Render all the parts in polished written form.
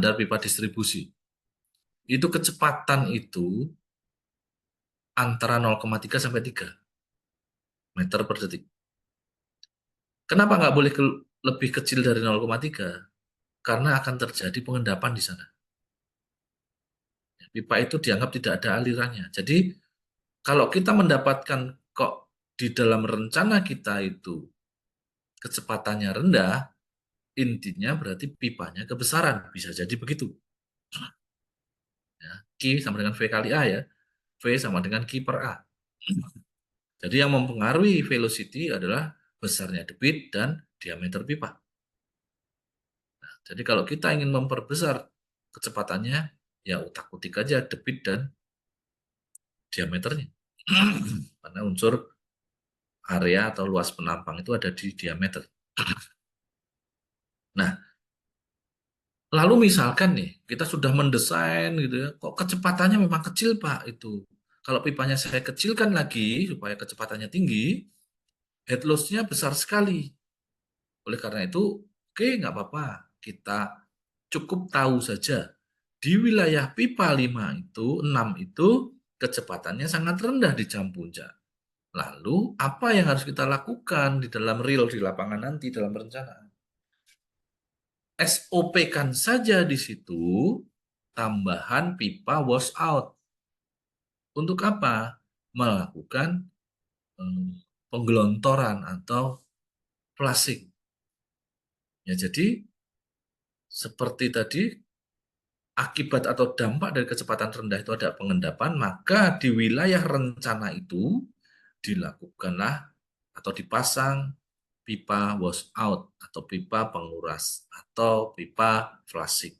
standar pipa distribusi. Itu kecepatan itu antara 0,3 sampai 3 meter per detik. Kenapa nggak boleh lebih kecil dari 0,3? Karena akan terjadi pengendapan di sana. Pipa itu dianggap tidak ada alirannya. Jadi kalau kita mendapatkan kok di dalam rencana kita itu kecepatannya rendah, intinya berarti pipanya kebesaran. Bisa jadi begitu. Ya, Q sama dengan V kali A ya. V sama dengan Q per A. Jadi yang mempengaruhi velocity adalah besarnya debit dan diameter pipa. Nah, jadi kalau kita ingin memperbesar kecepatannya, ya utak-utik aja debit dan diameternya. Karena unsur area atau luas penampang itu ada di diameter. Nah, lalu misalkan nih, kita sudah mendesain gitu ya, kok kecepatannya memang kecil Pak itu. Kalau pipanya saya kecilkan lagi supaya kecepatannya tinggi, head loss-nya besar sekali. Oleh karena itu, oke nggak apa-apa, kita cukup tahu saja di wilayah pipa 5 itu, 6 itu kecepatannya sangat rendah di jam puncak. Lalu apa yang harus kita lakukan di dalam real di lapangan nanti dalam perencanaan? SOP-kan saja di situ tambahan pipa washout. Untuk apa? Melakukan penggelontoran atau flushing. Ya, jadi seperti tadi akibat atau dampak dari kecepatan rendah itu ada pengendapan, maka di wilayah rencana itu dilakukanlah atau dipasang pipa washout atau pipa penguras atau pipa flushing.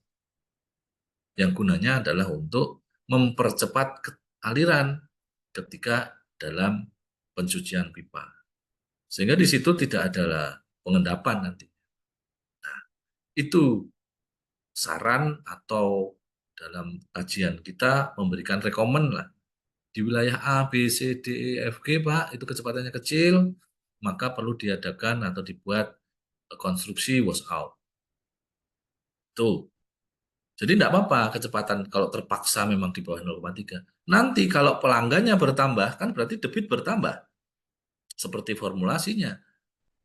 Yang gunanya adalah untuk mempercepat aliran ketika dalam pencucian pipa. Sehingga di situ tidak ada pengendapan nanti. Nah, itu saran atau dalam kajian kita memberikan rekomen lah. Di wilayah A, B, C, D, E, F, G, Pak, itu kecepatannya kecil, maka perlu diadakan atau dibuat konstruksi washout. Tuh. Jadi tidak apa-apa kecepatan kalau terpaksa memang di bawah 0,3. Nanti kalau pelanggannya bertambah, kan berarti debit bertambah. Seperti formulasinya.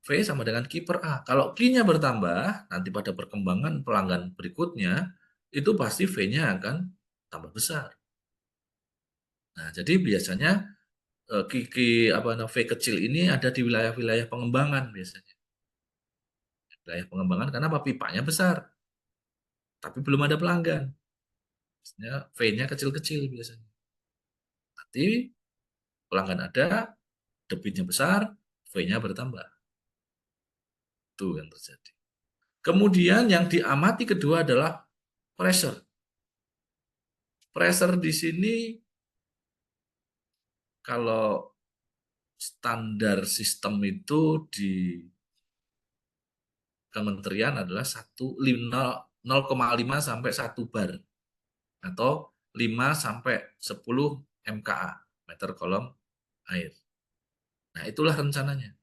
V sama dengan Q per A. Kalau Q-nya bertambah, nanti pada perkembangan pelanggan berikutnya, itu pasti V-nya akan tambah besar. Nah, jadi biasanya V kecil ini ada di wilayah-wilayah pengembangan biasanya. Wilayah pengembangan karena apa? Pipanya besar, tapi belum ada pelanggan. Biasanya V-nya kecil-kecil biasanya. Nanti pelanggan ada, debitnya besar, V-nya bertambah. Itu yang terjadi. Kemudian yang diamati kedua adalah pressure. Pressure di sini kalau standar sistem itu di kementerian adalah 0,5 sampai 1 bar atau 5 sampai 10 MKA, meter kolom air. Nah, itulah rencananya.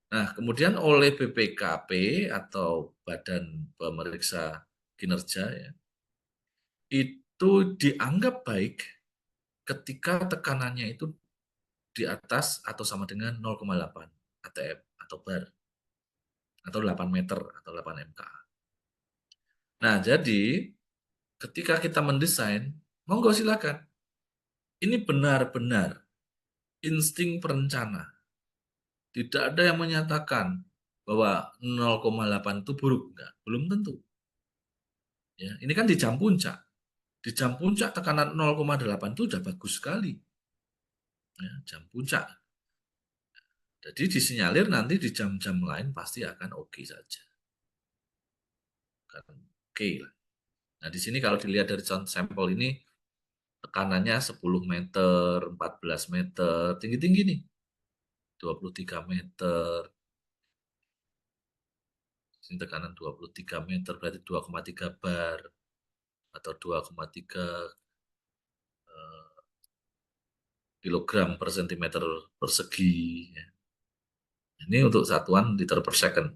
Nah, kemudian oleh BPKP atau Badan Pemeriksa Kinerja ya, itu dianggap baik ketika tekanannya itu di atas atau sama dengan 0,8 ATM atau bar atau 8 meter atau 8 MKA. Nah, jadi ketika kita mendesain, monggo silakan. Ini benar-benar insting perencana. Tidak ada yang menyatakan bahwa 0,8 itu buruk, enggak, belum tentu. Ya, ini kan di jam puncak. Di jam puncak tekanan 0,8 itu sudah bagus sekali. Ya, jam puncak. Jadi disinyalir nanti di jam-jam lain pasti akan oke saja. Kan oke lah. Nah, di sini kalau dilihat dari sampel ini tekanannya 10 meter, 14 meter, tinggi-tinggi nih. 23 meter. Ini tekanan 23 meter berarti 2,3 bar atau 2,3 kilogram per sentimeter persegi. Ini untuk satuan liter per second.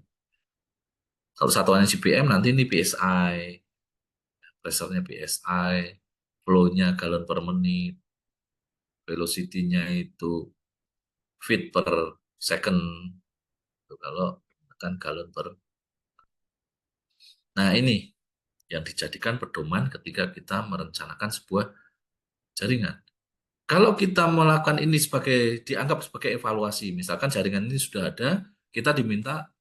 Kalau satuannya CPM nanti ini PSI. pressure-nya PSI, flow-nya galon per menit, velocity-nya itu feet per second. Kalau kan galon per. Nah, ini yang dijadikan pedoman ketika kita merencanakan sebuah jaringan. Kalau kita melakukan ini dianggap sebagai evaluasi, misalkan jaringan ini sudah ada, kita diminta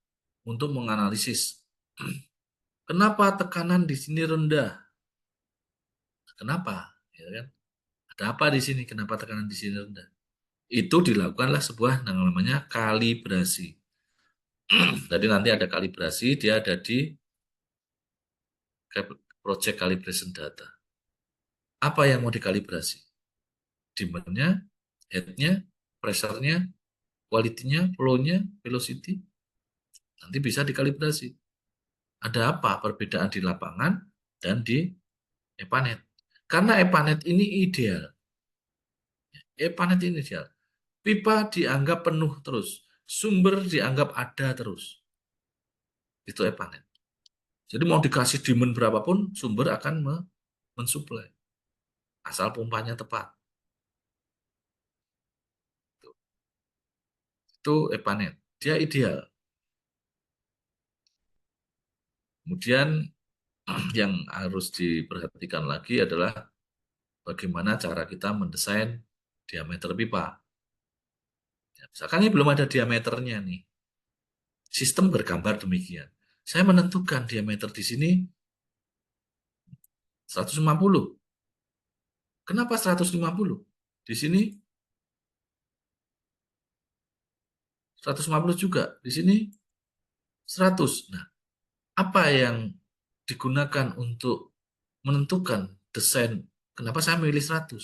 untuk menganalisis kenapa tekanan di sini rendah, kenapa, ya kan? Ada apa di sini? Kenapa tekanan di sini rendah? Itu dilakukanlah sebuah yang namanya kalibrasi. Jadi nanti ada kalibrasi, dia ada di project calibration data. Apa yang mau dikalibrasi? Demand-nya, head-nya, pressure-nya, quality-nya, flow-nya, velocity. Nanti bisa dikalibrasi. Ada apa perbedaan di lapangan dan di EPANET? Karena EPANET ini ideal. EPANET ini ideal. Pipa dianggap penuh terus. Sumber dianggap ada terus. Itu EPANET. Jadi mau dikasih demand berapapun, sumber akan mensuplai. Asal pompanya tepat. Itu EPANET. Dia ideal. Kemudian yang harus diperhatikan lagi adalah bagaimana cara kita mendesain diameter pipa. Ya, misalkan ini belum ada diameternya nih. Sistem bergambar demikian. Saya menentukan diameter di sini 150. Kenapa 150? Di sini 150 juga. Di sini 100. Nah, apa yang digunakan untuk menentukan desain? Kenapa saya milih 100?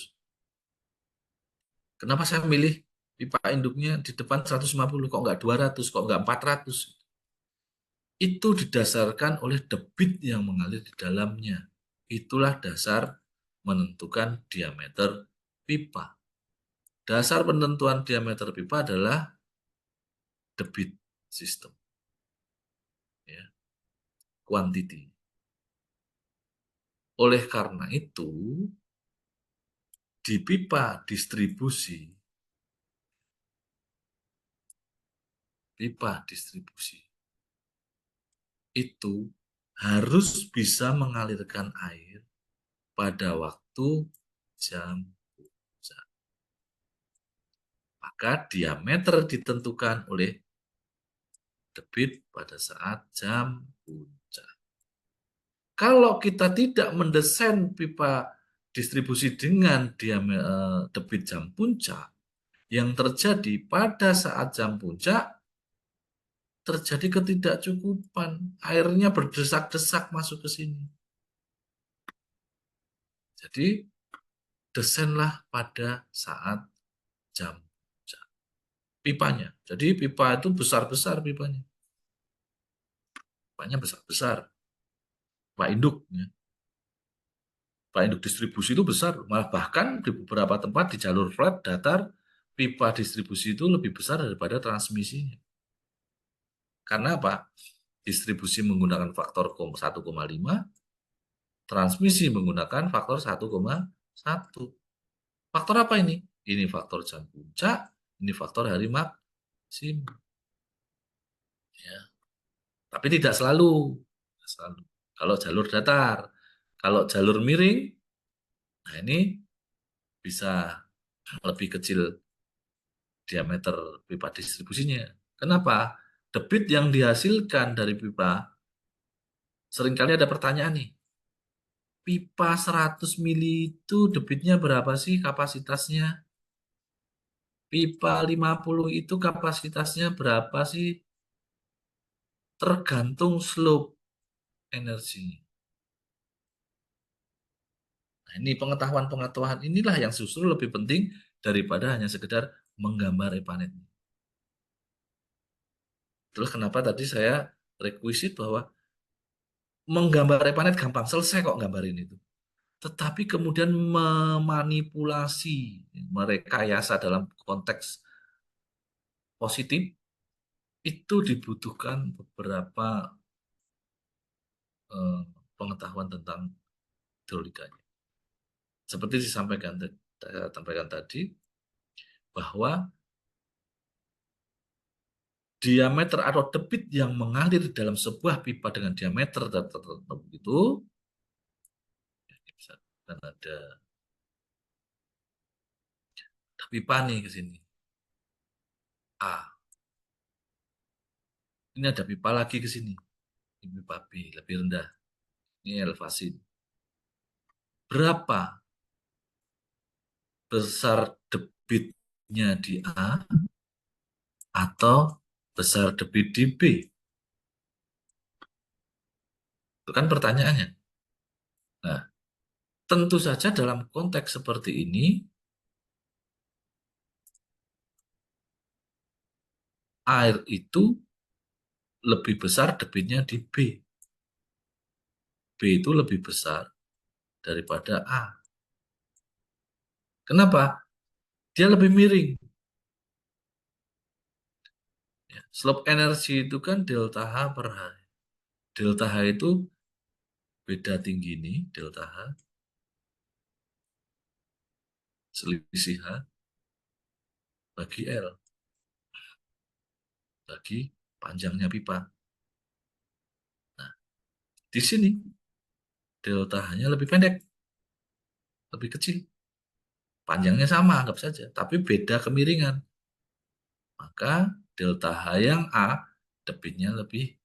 Kenapa saya milih pipa induknya di depan 150? Kok nggak 200? Kok nggak 400? Itu didasarkan oleh debit yang mengalir di dalamnya. Itulah dasar menentukan diameter pipa. Dasar penentuan diameter pipa adalah debit system, ya, quantity. Oleh karena itu, di pipa distribusi itu harus bisa mengalirkan air pada waktu jam puncak. Maka diameter ditentukan oleh debit pada saat jam puncak. Kalau kita tidak mendesain pipa distribusi dengan debit jam puncak, yang terjadi pada saat jam puncak terjadi ketidakcukupan, airnya berdesak-desak masuk ke sini. Jadi desainlah pada saat jam puncak pipanya. Jadi pipa itu besar-besar pipanya. Pipanya besar-besar. Pipa induk, ya. Pipa induk distribusi itu besar. Malah bahkan di beberapa tempat di jalur flat datar, pipa distribusi itu lebih besar daripada transmisinya. Karena apa? Distribusi menggunakan faktor 1,5, transmisi menggunakan faktor 1,1. Faktor apa ini? Ini faktor jam puncak, ini faktor hari maksimum. Ya. Tapi tidak selalu. Tidak selalu. Kalau jalur datar, kalau jalur miring, nah ini bisa lebih kecil diameter pipa distribusinya. Kenapa? Debit yang dihasilkan dari pipa, seringkali ada pertanyaan nih, pipa 100 mili itu debitnya berapa sih kapasitasnya? Pipa 50 itu kapasitasnya berapa sih? Tergantung slope energinya. Nah, ini pengetahuan-pengetahuan inilah yang justru lebih penting daripada hanya sekedar menggambar EPANET. Itulah kenapa tadi saya requisite bahwa menggambar EPANET gampang, selesai kok gambarin itu. Tetapi kemudian memanipulasi, merekayasa dalam konteks positif, itu dibutuhkan beberapa pengetahuan tentang hidrolikanya. Seperti saya sampaikan tadi, bahwa diameter atau debit yang mengalir dalam sebuah pipa dengan diameter tertentu itu, dan ada pipa nih ke sini. A. Ini ada pipa lagi ke sini. Ini pipa B, lebih rendah. Ini elevasi. Berapa besar debitnya di A atau besar debit di B? Itu kan pertanyaannya. Nah, tentu saja dalam konteks seperti ini, air itu lebih besar debitnya di B. B itu lebih besar daripada A. Kenapa? Dia lebih miring. Ya, slope energi itu kan delta H per H. Delta H itu beda tinggi ini, delta H, selisih H, bagi L, bagi panjangnya pipa. Nah, di sini delta H-nya lebih pendek, lebih kecil. Panjangnya sama, anggap saja, tapi beda kemiringan. Maka delta H yang A, debitnya lebih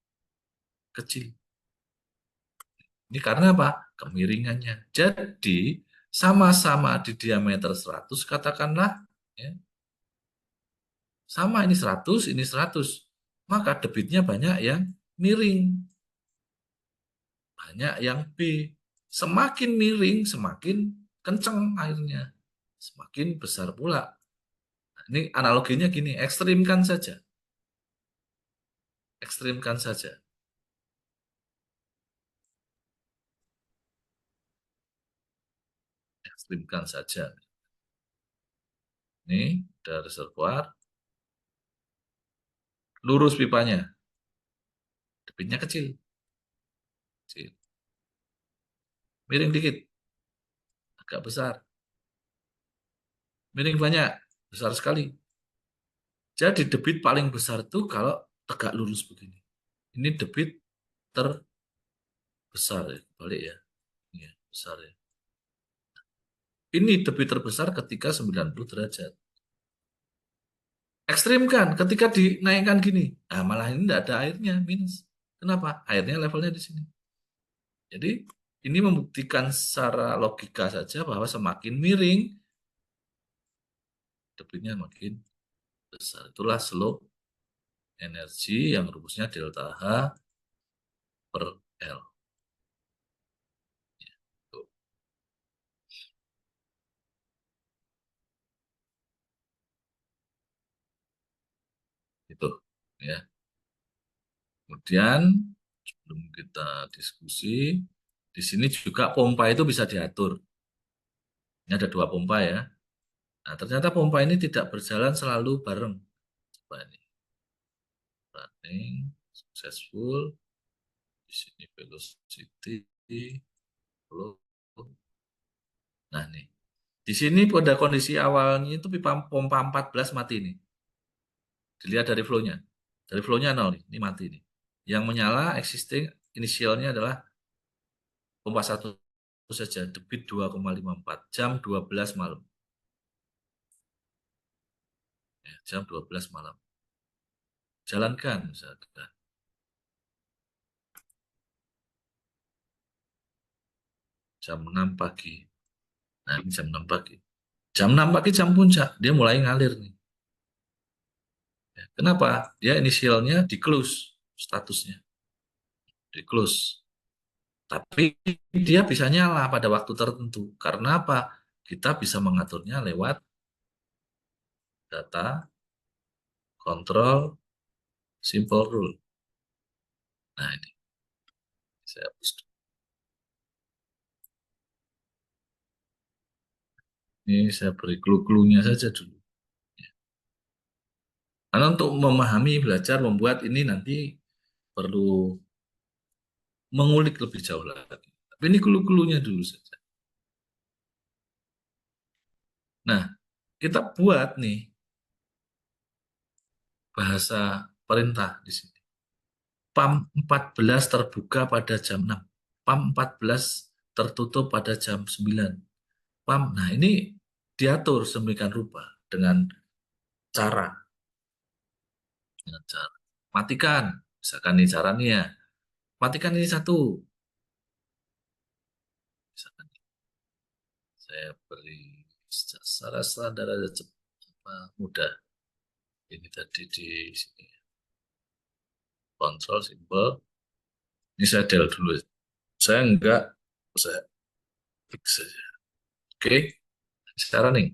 kecil. Ini karena apa? Kemiringannya. Jadi, sama-sama di diameter 100, katakanlah, ya, sama ini 100, ini 100. Maka debitnya banyak yang miring. Banyak yang B. Semakin miring, semakin kenceng airnya. Semakin besar pula. Nah, ini analoginya gini, ekstrimkan saja. Ekstrimkan saja. Ekstrimkan saja. Ini dari reservoir. Lurus pipanya. Debitnya kecil. Kecil. Miring dikit. Agak besar. Miring banyak. Besar sekali. Jadi debit paling besar itu kalau tegak lurus begini. Ini debit terbesar ya. Balik ya. Ini ya, besar ya. Ini debit terbesar ketika 90 derajat. Ekstrim kan ketika dinaikkan gini. Nah, malah ini tidak ada airnya, minus. Kenapa? Airnya levelnya di sini. Jadi ini membuktikan secara logika saja bahwa semakin miring, debitnya makin besar. Itulah slope energi yang rumusnya delta H per L. Itu ya. Kemudian sebelum kita diskusi, di sini juga pompa itu bisa diatur. Ini ada 2 pompa ya. Nah, ternyata pompa ini tidak berjalan selalu bareng. Coba ini. Running, successful. Di sini velocity, flow. Nah, nih. Di sini pada kondisi awalnya itu pipa pompa 14 mati nih. Dilihat dari flow-nya. Dari flow-nya 0 nih, ini mati nih. Yang menyala existing inisialnya adalah pompa 1 saja, debit 2,54 jam 12 malam. Ya, jam 12 malam. Jalankan misalkan. Jam 6 pagi. Nah, ini jam 6 pagi. Jam 6 pagi jam puncak, dia mulai ngalir nih. Ya, kenapa? Dia inisialnya di close statusnya. Di close. Tapi dia bisa nyala pada waktu tertentu. Karena apa? Kita bisa mengaturnya lewat data control simple rule. Nah, ini saya hapus. Ini saya beri clue-cluenya saja dulu. Karena untuk memahami, belajar, membuat ini nanti perlu mengulik lebih jauh lagi. Ini clue-cluenya dulu saja. Nah, kita buat nih bahasa perintah di sini. PAM 14 terbuka pada jam 6. PAM 14 tertutup pada jam 9. PAM, nah ini diatur sedemikian rupa dengan cara. Dengan cara. Matikan, misalkan nih caranya ya. Matikan ini satu. Misalkan saya beri secara standar aja mudah. Ini tadi di sini. Kontrol simbol. Ini saya del dulu. Saya enggak, saya fix saja. Oke, sekarang nih.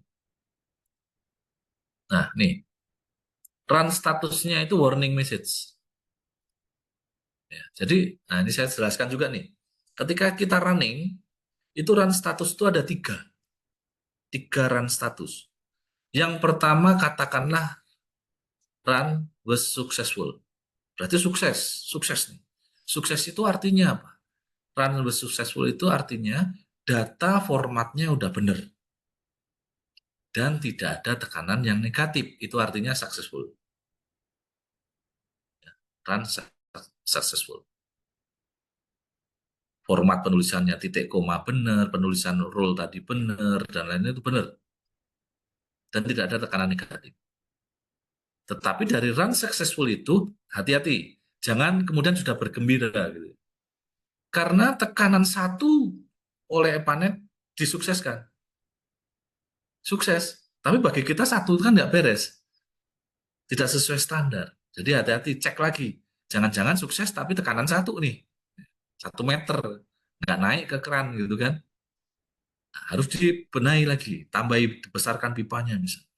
Nah, nih. Run statusnya itu warning message. Ya, jadi, nah ini saya jelaskan juga nih. Ketika kita running, itu run status itu ada tiga. Tiga run status. Yang pertama katakanlah run was successful. Berarti sukses, sukses nih. Sukses itu artinya apa? Run was successful itu artinya data formatnya udah benar dan tidak ada tekanan yang negatif. Itu artinya successful. Run successful. Format penulisannya titik koma benar, penulisan rule tadi benar, dan lainnya itu benar. Dan tidak ada tekanan negatif. Tetapi dari run successful itu, hati-hati. Jangan kemudian sudah bergembira. Gitu. Karena tekanan satu oleh Epanet disukseskan. Sukses. Tapi bagi kita satu kan nggak beres. Tidak sesuai standar. Jadi hati-hati, cek lagi. Jangan-jangan sukses tapi tekanan satu nih. 1 meter. Nggak naik ke keran gitu kan. Harus dibenahi lagi. Tambahi, dibesarkan pipanya misalnya.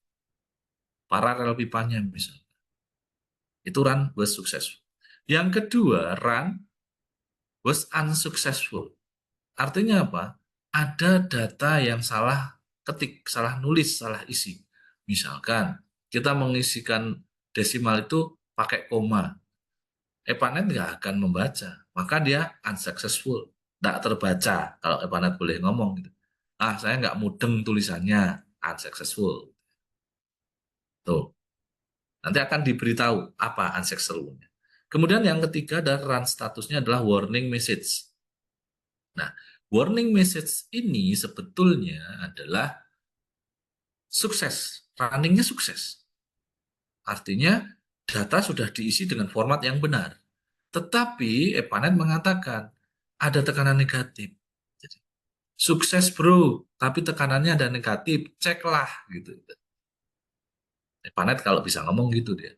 Paralel pipanya misalnya. Itu run was successful. Yang kedua, run was unsuccessful. Artinya apa? Ada data yang salah ketik, salah nulis, salah isi. Misalkan kita mengisikan desimal itu pakai koma. Epanet nggak akan membaca, maka dia unsuccessful. Nggak terbaca, kalau Epanet boleh ngomong. Gitu. Ah, saya nggak mudeng tulisannya, unsuccessful. Tuh, nanti akan diberitahu apa unsuccessful-nya. Kemudian yang ketiga adalah run statusnya adalah warning message. Nah, warning message ini sebetulnya adalah sukses, runningnya sukses. Artinya data sudah diisi dengan format yang benar. Tetapi Epanet mengatakan ada tekanan negatif. Jadi, sukses bro, tapi tekanannya ada negatif, ceklah gitu. Epanet kalau bisa ngomong gitu dia.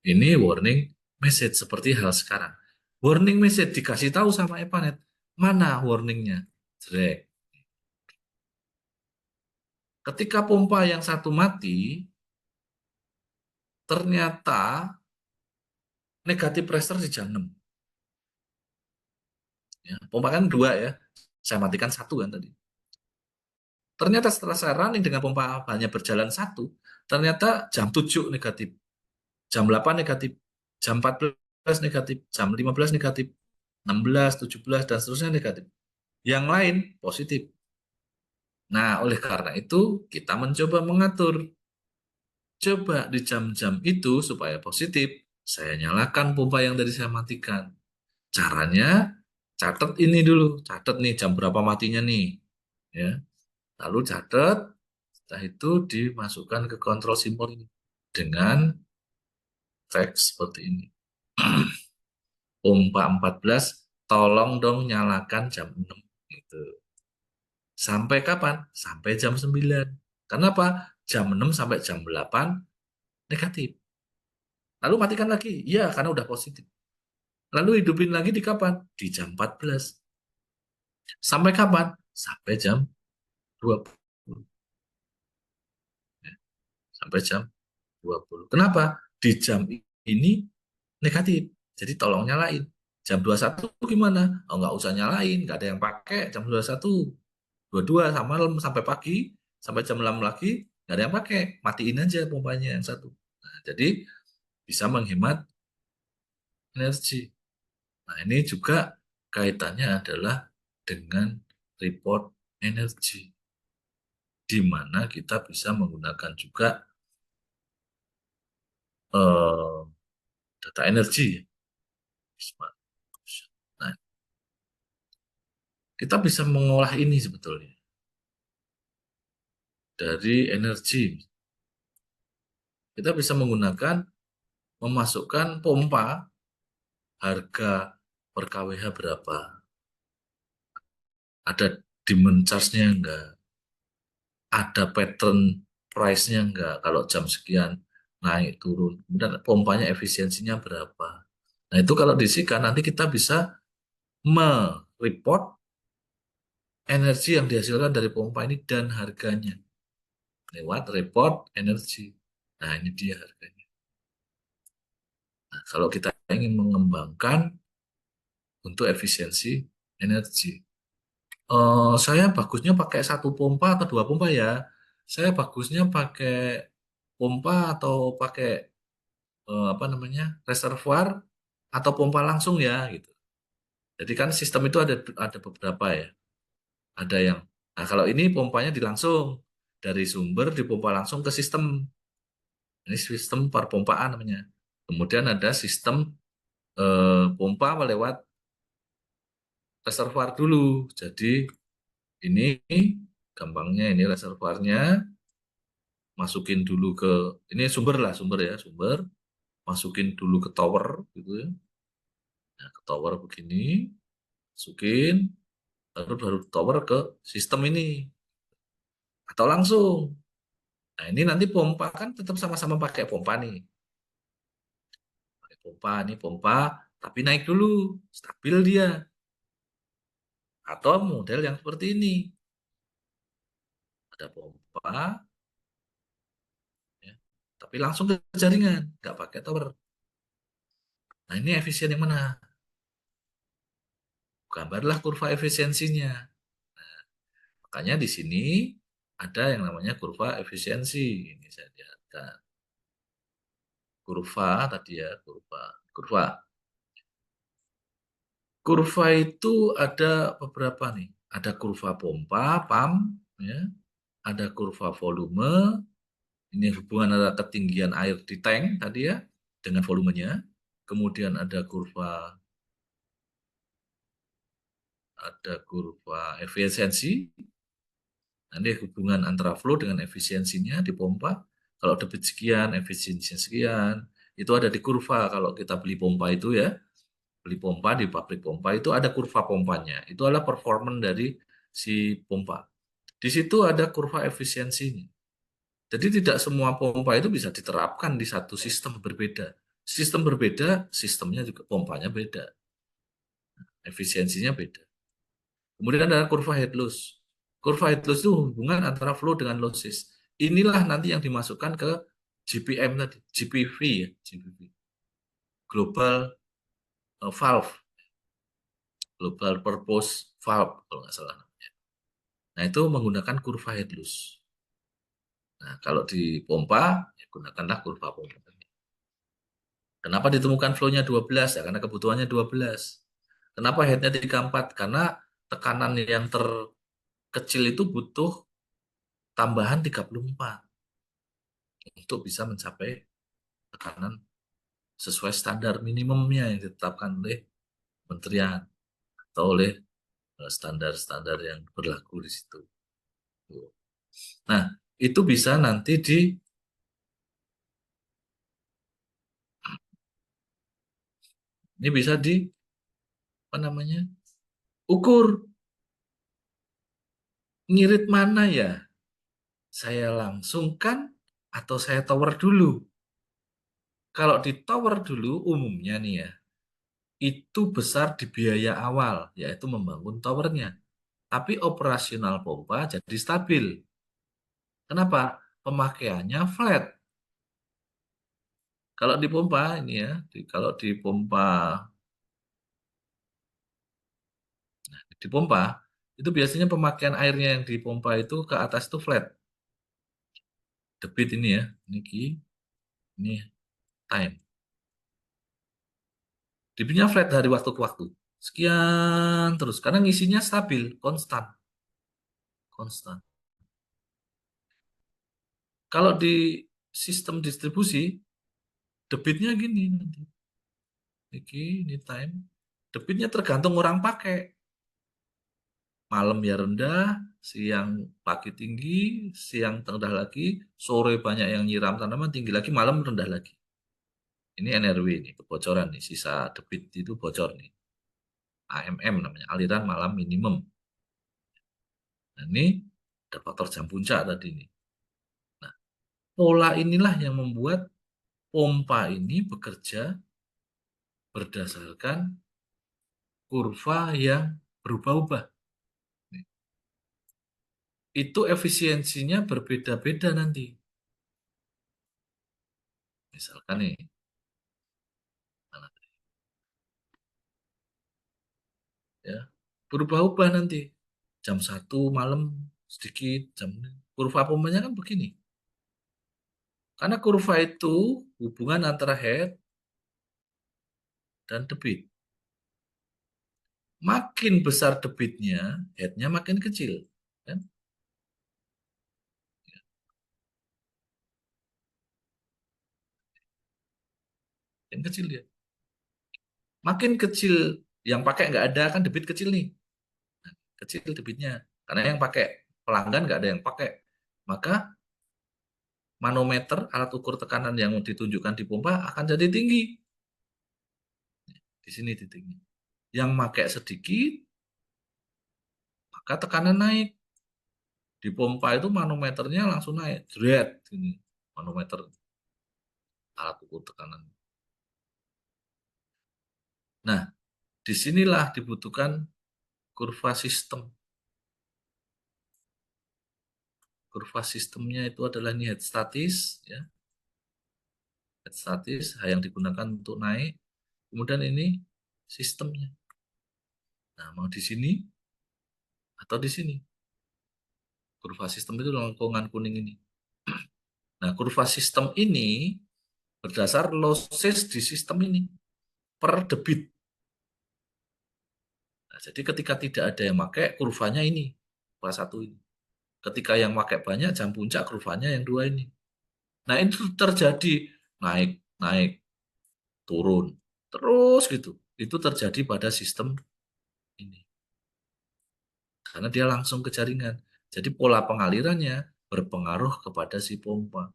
Ini warning message seperti hal sekarang. Warning message dikasih tahu sama Epanet. Mana warningnya? Jelek. Ketika pompa yang satu mati, ternyata negatif pressure di jam 6. Ya, pompa kan 2 ya, saya matikan 1 kan tadi. Ternyata setelah saya running dengan pompa hanya berjalan 1, ternyata jam 7 negatif, jam 8 negatif, jam 14 negatif, jam 15 negatif, 16, 17, dan seterusnya negatif. Yang lain positif. Nah, oleh karena itu kita mencoba mengatur. Coba di jam-jam itu supaya positif, saya nyalakan pompa yang tadi saya matikan. Caranya, catat ini dulu. Catat nih jam berapa matinya nih. Ya. Lalu catat, setelah itu dimasukkan ke kontrol simbol ini. Dengan teks seperti ini. Pompa 14, tolong dong nyalakan jam 6. Gitu. Sampai kapan? Sampai jam 9. Kenapa? Jam 6 sampai jam 8 negatif. Lalu matikan lagi. Iya, karena udah positif. Lalu hidupin lagi di kapan? Di jam 14. Sampai kapan? Sampai jam 20. Ya, sampai jam 20. Kenapa? Di jam ini negatif. Jadi tolong nyalain. Jam 21 gimana? Oh, nggak usah nyalain. Nggak ada yang pakai jam 21. 22 sama malam sampai pagi. Sampai jam 6 lagi. Nggak ada yang pakai. Matiin aja pompanya yang satu. Nah, jadi bisa menghemat energi. Nah, ini juga kaitannya adalah dengan report energi, di mana kita bisa menggunakan juga eh, data energi. Nah, kita bisa mengolah ini sebetulnya dari energi. Kita bisa menggunakan, memasukkan pompa, harga per kWh berapa, ada demand charge-nya enggak, ada pattern price-nya enggak, kalau jam sekian naik turun, kemudian pompanya efisiensinya berapa. Nah itu kalau disikan nanti kita bisa mereport energi yang dihasilkan dari pompa ini dan harganya lewat report energi. Nah ini dia harganya. Nah, kalau kita ingin mengembangkan untuk efisiensi energi, saya bagusnya pakai satu pompa atau dua pompa ya. Saya bagusnya pakai pompa atau pakai apa namanya, reservoir atau pompa langsung ya gitu. Jadi kan sistem itu ada beberapa ya. Ada yang, nah kalau ini pompanya dilangsung dari sumber dipompa langsung ke sistem. Ini sistem perpompaan namanya. Kemudian ada sistem pompa lewat reservoir dulu. Jadi ini gampangnya ini reservoirnya, masukin dulu ke, ini sumber lah, sumber ya, sumber, masukin dulu ke tower gitu ya. Nah, ke tower begini, masukin, baru tower ke sistem ini atau langsung. Nah, ini nanti pompa kan tetap sama-sama pakai pompa nih. Pakai pompa, ini pompa, tapi naik dulu, stabil dia. Atau model yang seperti ini. Ada pompa, ya, tapi langsung ke jaringan, nggak pakai tower. Nah, ini efisien yang mana? Gambarlah kurva efisiensinya. Makanya di sini ada yang namanya kurva efisiensi. Ini saya lihatkan. Kurva tadi ya, kurva. Kurva. Kurva itu ada beberapa nih. Ada kurva pompa, pump, ya. Ada kurva volume. Ini hubungan antara ketinggian air di tank tadi ya dengan volumenya. Kemudian ada kurva efisiensi. Nanti hubungan antara flow dengan efisiensinya di pompa. Kalau debit sekian, efisiensinya sekian. Itu ada di kurva kalau kita beli pompa itu ya. Beli pompa di pabrik pompa itu ada kurva pompanya. Itu adalah performance dari si pompa. Di situ ada kurva efisiensinya. Jadi tidak semua pompa itu bisa diterapkan di satu sistem berbeda. Sistem berbeda, sistemnya juga pompanya beda. Efisiensinya beda. Kemudian ada kurva head loss. Kurva head loss itu hubungan antara flow dengan losses. Inilah nanti yang dimasukkan ke GPM tadi, GPV ya, GPV. Global Valve, Global Purpose Valve kalau nggak salah. Nah itu menggunakan kurva head loss. Nah kalau di pompa, ya gunakanlah kurva pompa. Kenapa ditemukan flow-nya 12? Ya karena kebutuhannya 12. Kenapa head-nya 34? Karena tekanan yang terkecil itu butuh tambahan 34 untuk bisa mencapai tekanan sesuai standar minimumnya yang ditetapkan oleh kementerian atau oleh standar-standar yang berlaku di situ. Nah, itu bisa nanti ini bisa di apa namanya? Ukur ngirit mana ya? Saya langsungkan atau saya tower dulu? Kalau di tower dulu umumnya nih ya, itu besar di biaya awal, yaitu membangun towernya. Tapi operasional pompa jadi stabil. Kenapa? Pemakaiannya flat. Kalau di pompa ini ya, kalau di pompa itu biasanya pemakaian airnya yang di pompa itu ke atas itu flat. Debit ini ya, ini time. Debitnya flat dari waktu ke waktu. sekian terus karena ngisinya stabil, konstan, konstan. Kalau di sistem distribusi, debitnya gini nanti. Ini time. Debitnya tergantung orang pakai. Malam ya rendah, siang pagi tinggi, siang rendah lagi, sore banyak yang nyiram tanaman tinggi lagi, malam rendah lagi. Ini NRW nih, kebocoran nih, sisa debit itu bocor nih. AMM namanya, aliran malam minimum. Nah, ini ada faktor jam puncak tadi nih. Nah, pola inilah yang membuat pompa ini bekerja berdasarkan kurva yang berubah-ubah. Itu efisiensinya berbeda-beda nanti. Misalkan nih, ya, berubah-ubah nanti. Jam 1 malam sedikit, kurva pompanya kan begini. Karena kurva itu hubungan antara head dan debit. Makin besar debitnya, headnya makin kecil. Kan? Makin kecil dia. Makin kecil yang pakai nggak ada kan debit kecil nih. Kecil debitnya. Karena yang pakai pelanggan nggak ada yang pakai. Maka manometer, alat ukur tekanan yang ditunjukkan di pompa akan jadi tinggi. Di sini titiknya. Yang pakai sedikit, maka tekanan naik. Di pompa itu manometernya langsung naik. Jret, ini manometer alat ukur tekanan. Nah, disinilah dibutuhkan kurva sistem. Kurva sistemnya itu adalah ini head statis, ya. Head statis yang digunakan untuk naik. Kemudian ini sistemnya. Nah, mau di sini atau di sini. Kurva sistem itu lengkungan kuning ini. Nah, kurva sistem ini berdasar losses di sistem ini per debit. Nah, jadi ketika tidak ada yang pakai, kurvanya ini, kurva 1 ini. Ketika yang pakai banyak, jam puncak kurvanya yang 2 ini. Nah, itu terjadi naik, naik, turun. Terus gitu. Itu terjadi pada sistem ini. Karena dia langsung ke jaringan. Jadi pola pengalirannya berpengaruh kepada si pompa.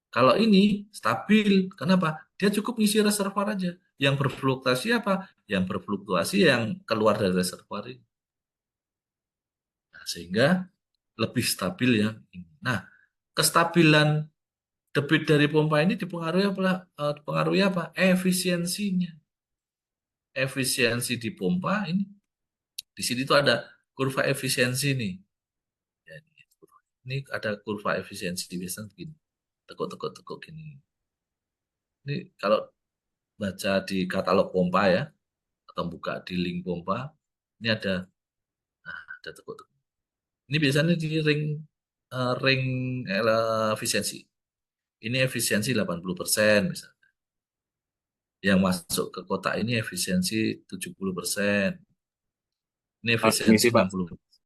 Kalau ini stabil, kenapa? Dia cukup ngisi reservoir aja. Yang berfluktuasi apa? Yang berfluktuasi yang keluar dari reservoir ini. Nah, sehingga lebih stabil ya. Nah, kestabilan debit dari pompa ini dipengaruhi apa? Dipengaruhi apa? Efisiensinya. Efisiensi di pompa ini. Di sini tuh ada kurva efisiensi nih. Ya, ini ada kurva efisiensi biasanya begini. Tekuk-tekuk-tekuk gini. Ini kalau baca di katalog pompa ya, atau buka di link pompa, ini ada tekuk-tekuk. Ini biasanya di ring efisiensi. Ini efisiensi 80% misalnya. Yang masuk ke kotak ini efisiensi 70%. Ini efisiensi Permisi Pak, 60%.